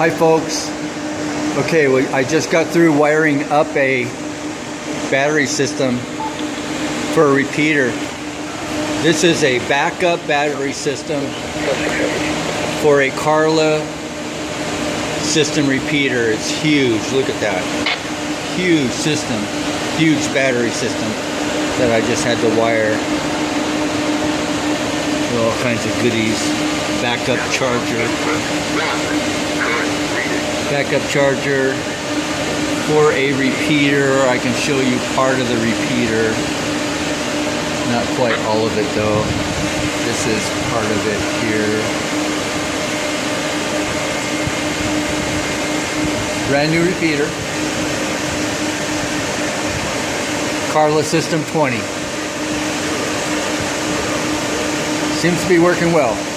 Hi folks. Okay, I just got through wiring up a battery system for a repeater. This is a backup battery system for a Carla System repeater. It's huge. Look at that. Huge system. Huge battery system that I just had to wire. With all kinds of goodies. Backup charger. Backup charger for a repeater. I can show you part of the repeater. Not quite all of it though. This is part of it here. Brand new repeater. Carla System 20. Seems to be working well.